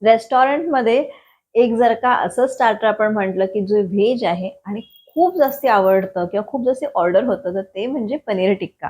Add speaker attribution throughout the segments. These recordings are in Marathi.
Speaker 1: रेस्टॉरंटमध्ये एक जर का असं स्टार्टर आपण म्हटलं, की जे व्हेज आहे आणि खूप जास्ती आवडतं किंवा खूप जास्ती ऑर्डर होतं, तर ते म्हणजे पनीर टिक्का.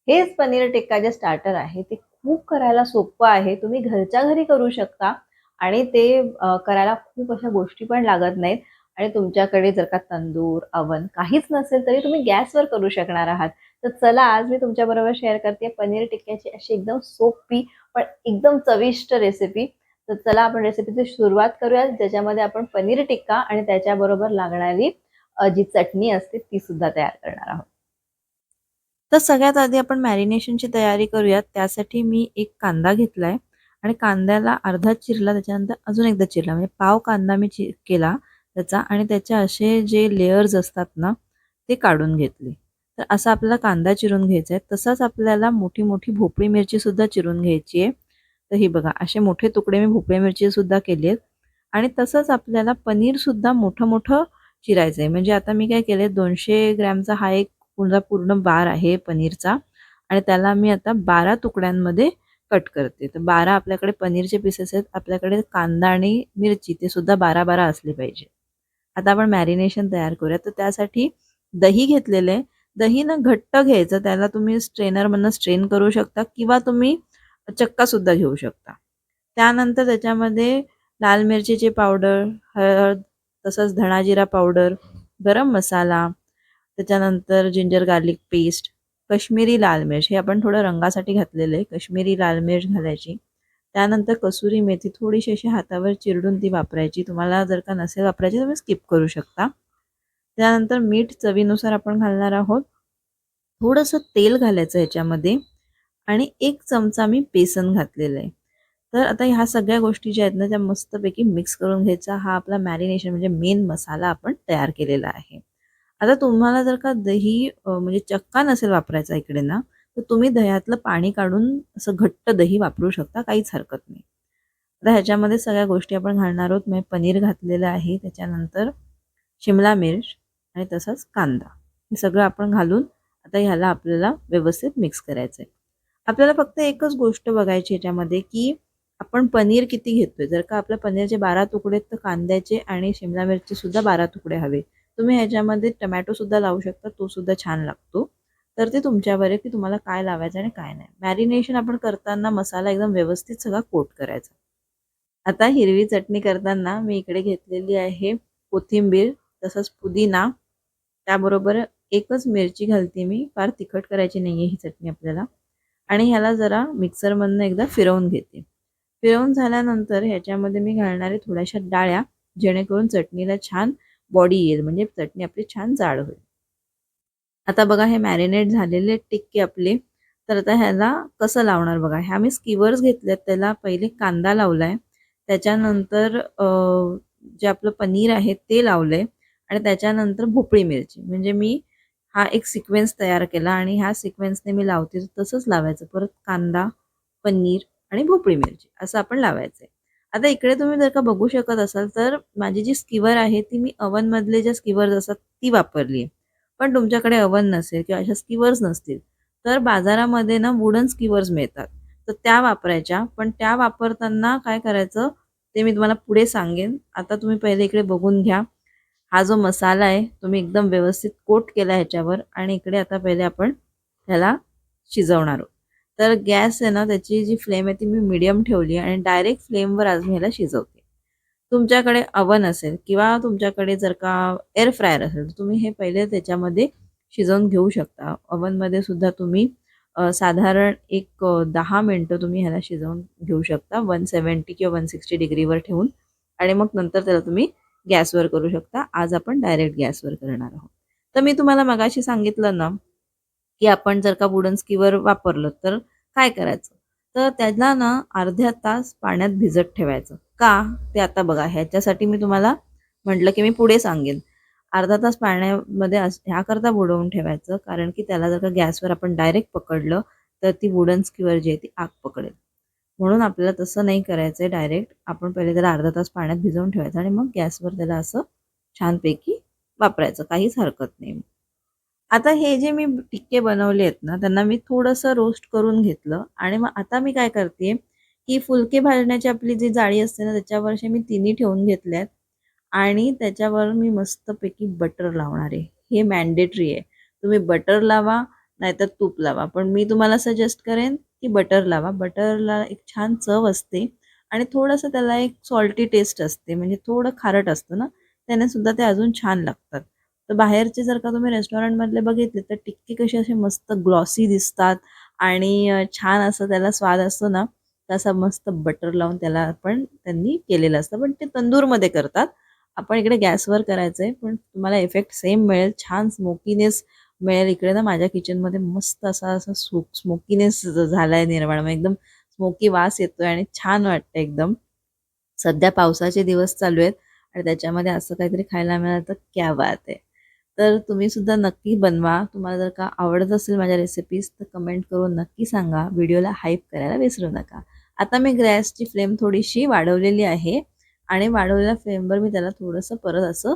Speaker 1: हेच पनीर टिक्का जे स्टार्टर आहे, ते खूप करायला सोपं आहे. तुम्ही घरच्या घरी करू शकता आणि ते करायला खूप अशा गोष्टी पण लागत नाहीत आणि तुमच्याकडे जर का तंदूर, अवन काहीच नसेल, तरी तुम्ही गॅसवर करू शकणार आहात. तर चला, आज मी तुमच्याबरोबर शेअर करते पनीर टिक्क्याची अशी एकदम सोपी, पण एकदम चविष्ट रेसिपी. तर चला आपण रेसिपीची सुरुवात करूया, ज्याच्यामध्ये आपण पनीर टिक्का आणि त्याच्याबरोबर लागणारी जी चटणी असते ती सुद्धा तयार करणार आहोत. तर सगळ्यात आधी आपण मॅरिनेशनची तयारी करूयात. त्यासाठी मी एक कांदा घेतलाय आणि कांद्याला अर्धा चिरला, त्याच्यानंतर अजून एकदा चिरला, म्हणजे पाव कांदा मी केला त्याचा आणि त्याचे असे जे लेयर्स असतात ना, ते काढून घेतले. तर असा आपल्याला कांदा चिरून घ्यायचा आहे. तसाच आपल्याला मोठी मोठी भोपळी मिरची सुद्धा चिरून घ्यायची आहे. तर ही बघा, असे मोठे तुकडे मी भोपळी मिरची सुद्धा केली आहेत आणि तसंच आपल्याला पनीर सुद्धा मोठं मोठं चिरायचं आहे. म्हणजे आता मी काय केले, 200 ग्रॅमचा हा एक पूर्ण बार आहे पनीरचा आणि त्याला मी आता 12 तुकड्यांमध्ये कट करते. तर 12 आपल्याकडे पनीरचे पीसेस आहेत. आपल्याकडे कांदा आणि मिरची ते सुद्धा 12-12 असले पाहिजे. आता आपण मॅरिनेशन तयार करूया. तर त्यासाठी दही घेतलेलं आहे. दही ना घट्ट घ्यायचं. त्याला तुम्ही स्ट्रेनरमधनं स्ट्रेन करू शकता किंवा तुम्ही चक्कासुद्धा घेऊ शकता. त्यानंतर त्याच्यामध्ये लाल मिरचीची पावडर, हळद, तसंच धणा पावडर, गरम मसाला, त्याच्यानंतर जिंजर गार्लिक पेस्ट, कश्मीरी लाल मिर्च हे आपण थोडं रंगासाठी घातलेलं आहे. कश्मीरी लाल मिर्च घालायची. त्यानंतर कसुरी मेथी थोडीशी अशी हातावर चिरडून ती वापरायची. तुम्हाला जर का नसेल वापरायची तुम्ही स्किप करू शकता. त्यानंतर मीठ चवीनुसार आपण घालणार आहोत. थोडंसं तेल घालायचं ह्याच्यामध्ये आणि 1 चमचा मी बेसन घातलेलं आहे. तर आता ह्या सगळ्या गोष्टी ज्या आहेत ना, त्या मस्तपैकी मिक्स करून घ्यायचा. हा आपला मॅरिनेशन म्हणजे मेन मसाला आपण तयार केलेला आहे. आता तुम्हाला जर का दही म्हणजे चक्का नसेल वापरायचा इकडे ना, तर तुम्ही दह्यातलं पाणी काढून असं घट्ट दही वापरू शकता, काहीच हरकत नाही. आता ह्याच्यामध्ये सगळ्या गोष्टी आपण घालणार आहोत. मी पनीर घातलेलं आहे, त्याच्यानंतर शिमला मिर्च आणि तसंच कांदा. हे सगळं आपण घालून आता ह्याला आपल्याला व्यवस्थित मिक्स करायचं आहे. आपल्याला फक्त एकच गोष्ट बघायची ह्याच्यामध्ये, की आपण पनीर किती घेतोय. जर का आपल्या पनीरचे 12 तुकडे तर कांद्याचे आणि शिमला मिरची सुद्धा 12 तुकडे हवे. तुम्ही ह्याच्यामध्ये टोमॅटो सुद्धा लावू शकता, तो सुद्धा छान लागतो. तर ते तुमच्यावर आहे, की तुम्हाला काय लावायचं आणि काय नाही. मॅरिनेशन आपण करताना मसाला एकदम व्यवस्थित सगळा कोट करायचा. आता हिरवी चटणी करताना मी इकडे घेतलेली आहे कोथिंबीर, तसंच पुदिना, त्याबरोबर एकच मिरची घालते मी. फार तिखट करायची नाहीये ही चटणी आपल्याला. आणि ह्याला जरा मिक्सरमधनं एकदा फिरवून घेते. फिरवून झाल्यानंतर ह्याच्यामध्ये मी घालणार आहे थोड्याशा डाळ्या, जेणेकरून चटणीला छान बॉडी येईल, म्हणजे चटणी आपली छान जाड होईल. आता बघा हे मॅरिनेट झालेले टिक्के आपले. तर आता ह्याला कसं लावणार बघा. ह्या मी स्किवर्स घेतल्यात. त्याला पहिले कांदा लावलाय. त्याच्यानंतर जे आपलं पनीर आहे ते लावलंय आणि त्याच्यानंतर भोपळी मिरची. म्हणजे मी हा एक सिक्वेन्स तयार केला आणि ह्या सिक्वेन्सने मी लावते. तसंच लावायचं. परत कांदा, पनीर आणि भोपळी मिरची असं आपण लावायचंय. आता इकडे तुम्ही जर का बघू शकत असाल, तर माझी जी स्किवर आहे ती मी ओव्हनमधले ज्या स्किवर्स असतात ती वापरली. पण तुमच्याकडे ओव्हन नसेल किंवा अशा स्किवर्स नसतील, तर बाजारामध्ये ना वुडन स्किवर्स मिळतात. तर त्या वापरायच्या. पण त्या वापरताना काय करायचं ते मी तुम्हाला पुढे सांगेन. आता तुम्ही पहिले इकडे बघून घ्या. हा जो मसाला आहे तो मी एकदम व्यवस्थित कोट केला ह्याच्यावर आणि इकडे आता पहिले आपण ह्याला शिजवणार आहोत. तर गॅस आहे ना, त्याची जी फ्लेम आहे ती मी मीडियम ठेवली आणि डायरेक्ट फ्लेमवर आज मी ह्याला शिजवते. तुमच्याकडे अवन असेल किंवा तुमच्याकडे जर का एअर फ्रायर असेल, तर तुम्ही हे पहिले त्याच्यामध्ये शिजवून घेऊ शकता. ओव्हनमध्ये सुद्धा तुम्ही साधारण एक 10 मिनिटं तुम्ही ह्याला शिजवून घेऊ शकता 170 किंवा 160 डिग्रीवर ठेवून आणि मग नंतर त्याला तुम्ही गॅसवर करू शकता. आज आपण डायरेक्ट गॅसवर करणार आहोत. तर मी तुम्हाला मगाशी सांगितलं ना, की आपण जर का वुडन स्कीवर वापरलं तर काय करायचं? तर त्याला ना अर्ध्या तास पाण्यात भिजत ठेवायचं. का? ते आता बघा. ह्याच्यासाठी मी तुम्हाला म्हटलं, की मी पुढे सांगेन. अर्धा तास पाण्यामध्ये ह्याकरता बुडवून ठेवायचं, कारण की त्याला जर का गॅसवर आपण डायरेक्ट पकडलं, तर ती वुडन स्कीवर जी आहे ती आग पकडेल. म्हणून आपल्याला तसं नाही करायचंय डायरेक्ट. आपण पहिले त्याला अर्धा तास पाण्यात भिजवून ठेवायचं आणि मग गॅसवर त्याला असं छानपैकी वापरायचं. काहीच हरकत नाही. आता हे जे मी टिक्के बनवले आहेत ना, त्यांना मी थोडंसं रोस्ट करून घेतलं आणि मग आता मी काय करते, की फुलके भाजण्याची आपली जी जाळी असते ना त्याच्यावर असे मी तिन्ही ठेवून घेतल्यात आणि त्याच्यावर मी मस्तपैकी बटर लावणार आहे. हे मॅन्डेटरी आहे. तुम्ही बटर लावा नाहीतर तूप लावा. पण मी तुम्हाला सजेस्ट करेन की बटर लावा. बटरला एक छान चव असते आणि थोडंसं त्याला एक सॉल्टी टेस्ट असते. म्हणजे थोडं खारट असतं ना, त्याने सुद्धा ते अजून छान लागतात. तर बाहेरचे जर का तुम्ही रेस्टॉरंटमधले बघितले तर टिक्की कशी अशी मस्त ग्लॉसी दिसतात आणि छान असं त्याला स्वाद असतो ना, तसा मस्त बटर लावून त्याला पण त्यांनी केलेलं असतं. पण ते तंदूरमध्ये करतात. आपण इकडे गॅसवर करायचं आहे, पण तुम्हाला इफेक्ट सेम मिळेल. छान स्मोकीनेस मिळेल. इकडे ना माझ्या किचनमध्ये मस्त असा स्मोकीनेस झाला आहे निर्माण. मग एकदम स्मोकी वास येतोय आणि छान वाटतं एकदम. सध्या पावसाचे दिवस चालू आहेत आणि त्याच्यामध्ये असं काहीतरी खायला मिळालं तर क्या बात आहे. तर तुम्ही सुद्धा नक्की बनवा. तुम्हाला जर का आवडत असेल माझ्या रेसिपीज तर कमेंट करून नक्की सांगा. व्हिडिओला हाईप करायला विसरू नका. आता मी गॅसची फ्लेम थोडीशी वाढवलेली आहे आणि वाढवलेल्या फ्लेमवर मी त्याला थोडंसं परत असं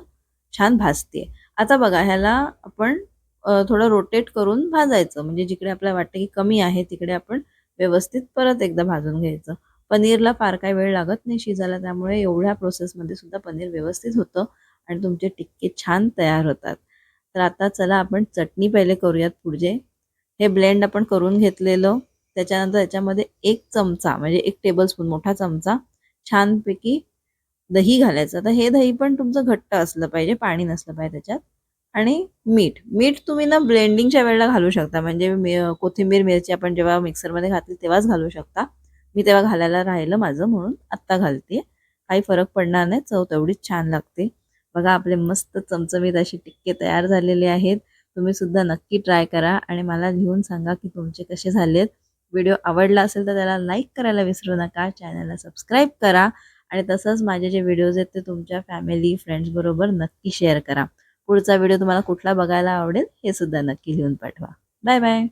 Speaker 1: छान भाजते. आता बघा ह्याला आपण थोडं रोटेट करून भाजायचं. म्हणजे जिकडे आपल्याला वाटतं की कमी आहे तिकडे आपण व्यवस्थित परत एकदा भाजून घ्यायचं. पनीरला फार काही वेळ लागत नाही शिजायला, त्यामुळे एवढ्या प्रोसेसमध्ये सुद्धा पनीर व्यवस्थित होतं आणि तुमचे टिक्के छान तयार होतात. तर आता चला आपण चटणी पहिले करूयात पुढचे. हे ब्लेंड आपण करून घेतलेलं, त्याच्यानंतर त्याच्यामध्ये 1 चमचा म्हणजे 1 टेबलस्पून मोठा चमचा छानपैकी दही घालायचं. तर हे दही पण तुमचं घट्ट असलं पाहिजे, पाणी नसलं पाहिजे त्याच्यात. आणि मीठ तुम्ही ना ब्लेंडिंगच्या वेळेला घालू शकता. म्हणजे कोथिंबीर, मिरची आपण जेव्हा मिक्सरमध्ये घातली तेव्हाच घालू शकता. मी तेव्हा घालायला राहिलं माझं म्हणून आत्ता घालते. काही फरक पडणार नाही, चव तेवढीच छान लागते. बघा आपले मस्त चमचमीत असे टिक्के तयार झालेले आहेत. तुम्ही सुद्धा नक्की ट्राय करा आणि मला लिहून सांगा की तुमचे कसे झालेत. व्हिडिओ आवडला असेल तर त्याला लाईक करायला विसरू नका. चॅनलला सबस्क्राईब करा आणि तसंच माझे जे व्हिडिओज आहेत ते तुमच्या फॅमिली, फ्रेंड्सबरोबर नक्की शेअर करा. पुढचा व्हिडिओ तुम्हाला कुठला बघायला आवडेल हे सुद्धा नक्की लिहून पाठवा. Bye bye.